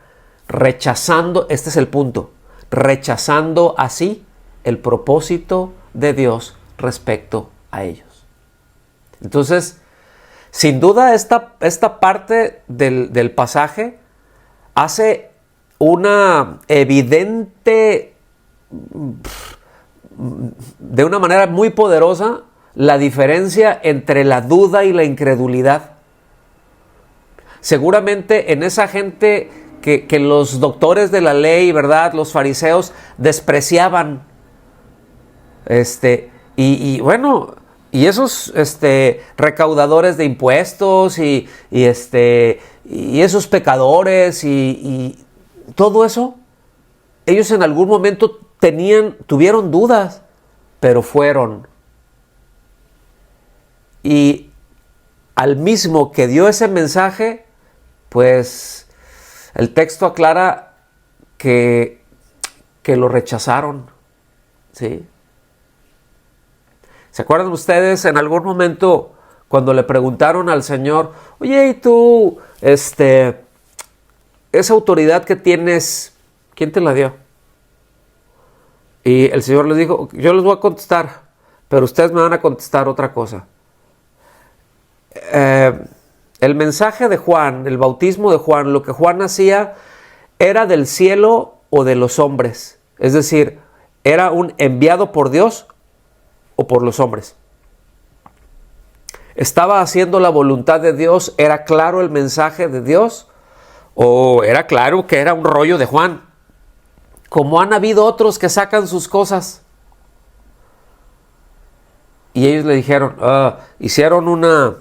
rechazando, este es el punto, rechazando así el propósito de Dios respecto a ellos. Entonces, sin duda esta parte del pasaje hace una evidente, de una manera muy poderosa, la diferencia entre la duda y la incredulidad. Seguramente en esa gente que los doctores de la ley, ¿verdad?, los fariseos despreciaban, y esos recaudadores de impuestos y esos pecadores y todo eso, ellos en algún momento tuvieron dudas, pero fueron. Y al mismo que dio ese mensaje, pues el texto aclara que lo rechazaron, ¿sí? ¿Se acuerdan ustedes en algún momento cuando le preguntaron al Señor, oye, ¿y tú, esa autoridad que tienes, quién te la dio? Y el Señor les dijo, yo les voy a contestar, pero ustedes me van a contestar otra cosa. El mensaje de Juan, el bautismo de Juan, lo que Juan hacía, ¿era del cielo o de los hombres? Es decir, ¿era un enviado por Dios o por los hombres? ¿Estaba haciendo la voluntad de Dios? ¿Era claro el mensaje de Dios? ¿O era claro que era un rollo de Juan? Como han habido otros que sacan sus cosas. Y ellos le dijeron, hicieron una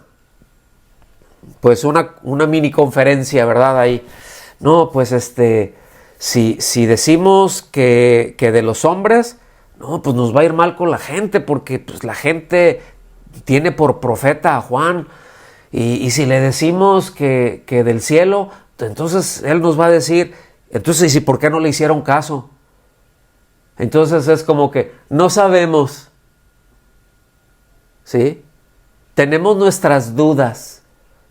mini conferencia, ¿verdad? Ahí. No, pues si decimos que de los hombres, no, pues nos va a ir mal con la gente, porque pues la gente tiene por profeta a Juan. Y si le decimos que del cielo, entonces él nos va a decir, entonces, ¿y por qué no le hicieron caso? Entonces es como que no sabemos, ¿sí? Tenemos nuestras dudas.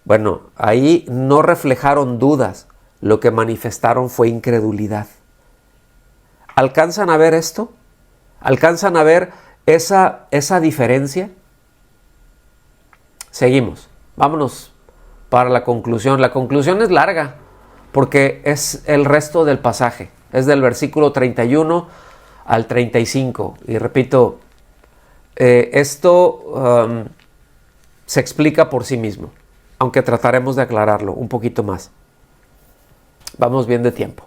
Bueno, ahí no reflejaron dudas, lo que manifestaron fue incredulidad. ¿Alcanzan a ver esto? ¿Alcanzan a ver esa diferencia? Seguimos. vámonos para la conclusión. La conclusión es larga porque es el resto del pasaje. Es del versículo 31 al 35. Y repito, esto se explica por sí mismo, aunque trataremos de aclararlo un poquito más. Vamos bien de tiempo.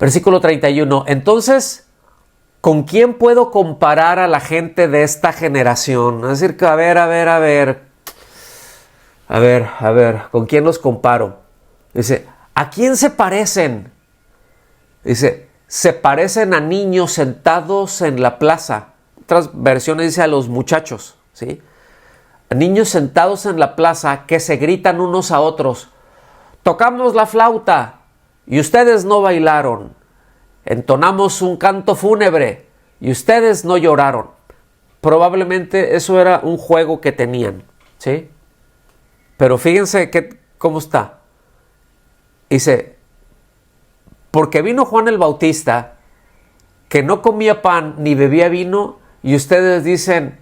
Versículo 31. Entonces, ¿con quién puedo comparar a la gente de esta generación? Es decir, que a ver, ¿con quién los comparo? Dice, ¿a quién se parecen? Dice, se parecen a niños sentados en la plaza. Otras versiones dice a los muchachos, ¿sí? A niños sentados en la plaza que se gritan unos a otros. Tocamos la flauta y ustedes no bailaron. Entonamos un canto fúnebre y ustedes no lloraron. Probablemente eso era un juego que tenían, ¿sí? Pero fíjense cómo está. Dice, porque vino Juan el Bautista, que no comía pan ni bebía vino, y ustedes dicen,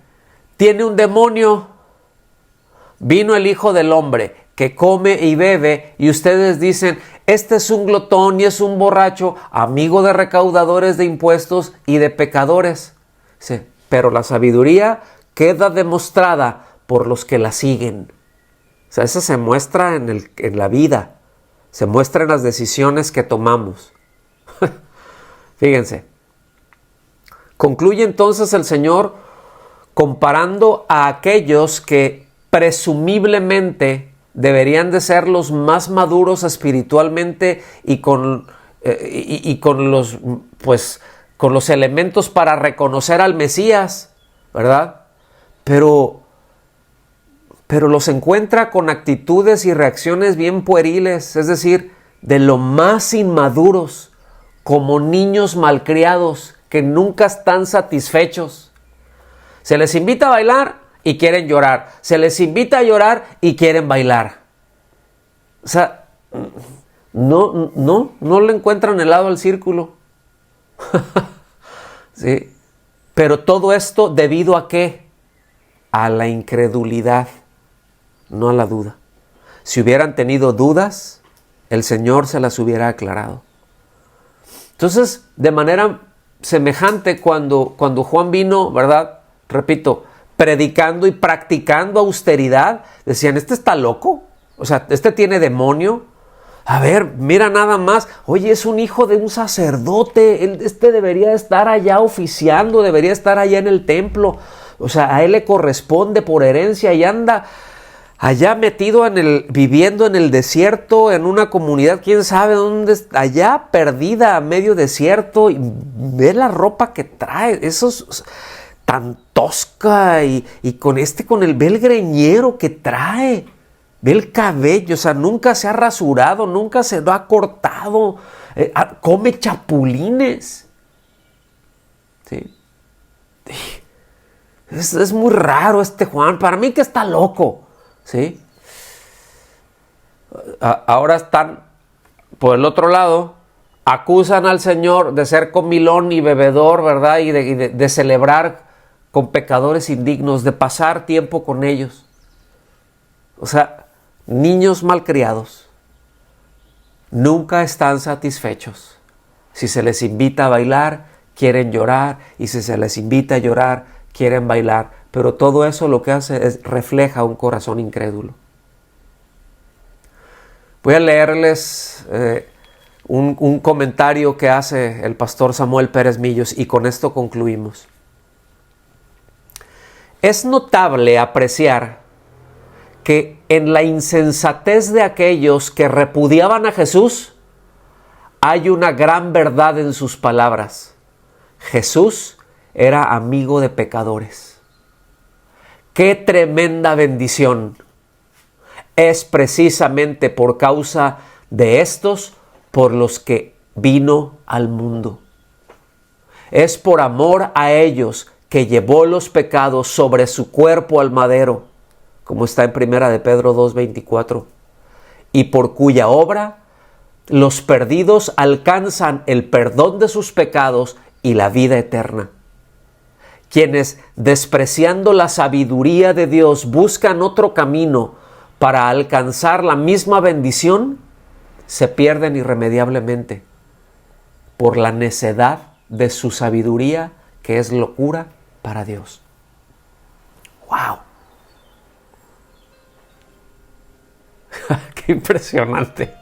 tiene un demonio. Vino el Hijo del Hombre, que come y bebe, y ustedes dicen, este es un glotón y es un borracho, amigo de recaudadores de impuestos y de pecadores. Dice, pero la sabiduría queda demostrada por los que la siguen. O sea, eso se muestra en la vida, se muestra en las decisiones que tomamos. Fíjense. Concluye entonces el Señor comparando a aquellos que presumiblemente deberían de ser los más maduros espiritualmente y con los elementos para reconocer al Mesías, ¿verdad? Pero los encuentra con actitudes y reacciones bien pueriles, es decir, de lo más inmaduros, como niños malcriados que nunca están satisfechos. Se les invita a bailar y quieren llorar. Se les invita a llorar y quieren bailar. O sea, no le encuentran el lado al círculo. ¿Sí? Pero todo esto ¿debido a qué? A la incredulidad, no a la duda. Si hubieran tenido dudas, el Señor se las hubiera aclarado. Entonces, de manera semejante, cuando Juan vino, ¿verdad? Repito, predicando y practicando austeridad, decían, ¿este está loco? O sea, ¿este tiene demonio? A ver, mira nada más, oye, es un hijo de un sacerdote, este debería estar allá oficiando, debería estar allá en el templo, o sea, a él le corresponde por herencia y anda allá metido viviendo en el desierto, en una comunidad, quién sabe dónde, allá perdida a medio desierto, y ve la ropa que trae, eso es tan tosca, y ve el greñero que trae, ve el cabello, o sea, nunca se ha rasurado, nunca se lo ha cortado, come chapulines, ¿sí? Es muy raro este Juan, para mí que está loco, ¿sí? Ahora están por el otro lado, acusan al Señor de ser comilón y bebedor, ¿verdad? Y de celebrar con pecadores indignos, de pasar tiempo con ellos. O sea, niños malcriados nunca están satisfechos. Si se les invita a bailar, quieren llorar, y si se les invita a llorar, quieren bailar. Pero todo eso lo que hace es refleja un corazón incrédulo. Voy a leerles un comentario que hace el pastor Samuel Pérez Millos y con esto concluimos. Es notable apreciar que en la insensatez de aquellos que repudiaban a Jesús hay una gran verdad en sus palabras. Jesús era amigo de pecadores. ¡Qué tremenda bendición! Es precisamente por causa de estos por los que vino al mundo. Es por amor a ellos que llevó los pecados sobre su cuerpo al madero, como está en 1 de Pedro 2:24, y por cuya obra los perdidos alcanzan el perdón de sus pecados y la vida eterna. quienes, despreciando la sabiduría de Dios, buscan otro camino para alcanzar la misma bendición, se pierden irremediablemente por la necedad de su sabiduría, que es locura para Dios. ¡Wow! ¡Qué impresionante!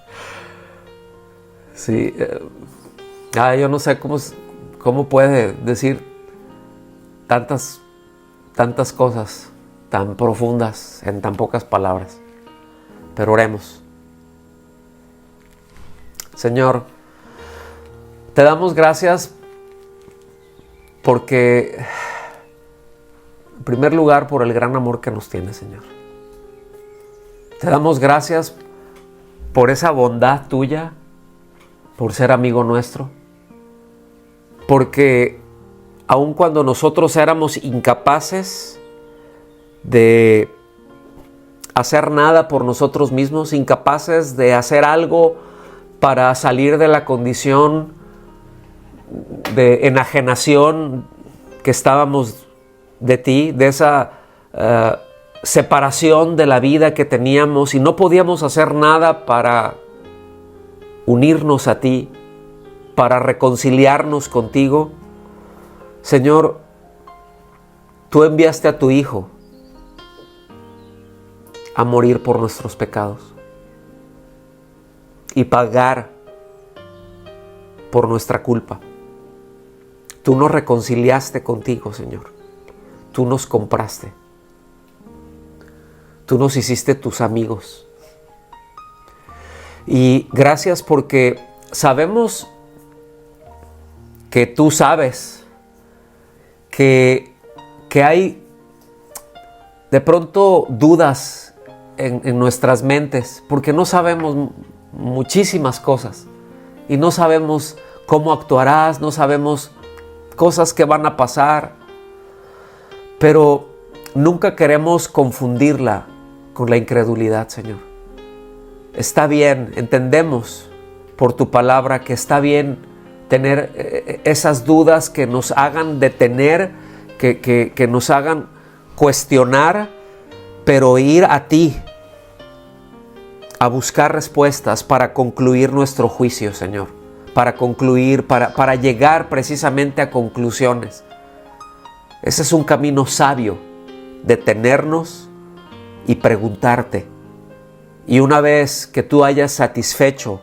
Sí, yo no sé cómo puede decir tantas cosas tan profundas en tan pocas palabras. Pero oremos. Señor, te damos gracias porque, en primer lugar, por el gran amor que nos tienes, Señor. Te damos gracias por esa bondad tuya, por ser amigo nuestro, porque aun cuando nosotros éramos incapaces de hacer nada por nosotros mismos, incapaces de hacer algo para salir de la condición de enajenación que estábamos de ti, de esa separación de la vida que teníamos, y no podíamos hacer nada para unirnos a ti, para reconciliarnos contigo. Señor, tú enviaste a tu Hijo a morir por nuestros pecados y pagar por nuestra culpa. Tú nos reconciliaste contigo, Señor. Tú nos compraste. Tú nos hiciste tus amigos. Y gracias porque sabemos que tú sabes que hay de pronto dudas en nuestras mentes, porque no sabemos muchísimas cosas y no sabemos cómo actuarás, no sabemos cosas que van a pasar, pero nunca queremos confundirla con la incredulidad, Señor. Está bien, entendemos por tu palabra que está bien tener esas dudas que nos hagan detener, que nos hagan cuestionar, pero ir a ti a buscar respuestas para concluir nuestro juicio, Señor, para concluir, para llegar precisamente a conclusiones. Ese es un camino sabio, detenernos y preguntarte. Y una vez que tú hayas satisfecho,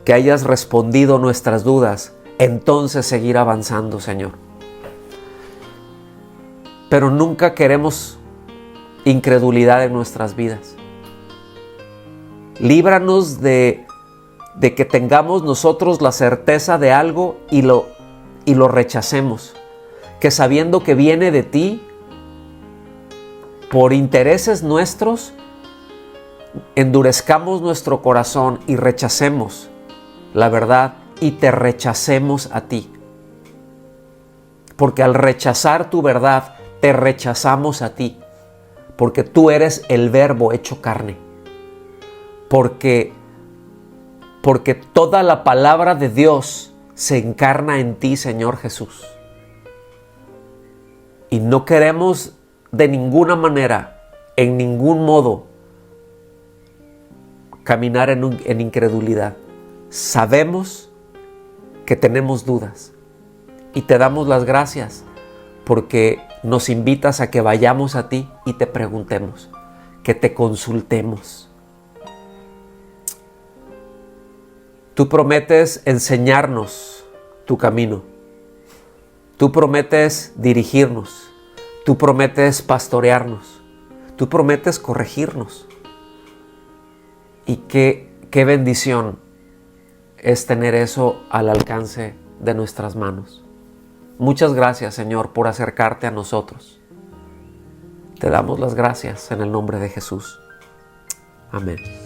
que hayas respondido nuestras dudas, entonces seguir avanzando, Señor. Pero nunca queremos incredulidad en nuestras vidas. Líbranos de que tengamos nosotros la certeza de algo y lo rechacemos. Que sabiendo que viene de ti, por intereses nuestros, endurezcamos nuestro corazón y rechacemos la verdad y te rechacemos a ti. Porque al rechazar tu verdad, te rechazamos a ti. Porque tú eres el Verbo hecho carne. Porque toda la palabra de Dios se encarna en ti, Señor Jesús. Y no queremos de ninguna manera, en ningún modo, caminar en incredulidad. Sabemos que tenemos dudas y te damos las gracias porque nos invitas a que vayamos a ti y te preguntemos, que te consultemos. Tú prometes enseñarnos tu camino. Tú prometes dirigirnos. Tú prometes pastorearnos. Tú prometes corregirnos. Y qué bendición es tener eso al alcance de nuestras manos. Muchas gracias, Señor, por acercarte a nosotros. Te damos las gracias en el nombre de Jesús. Amén.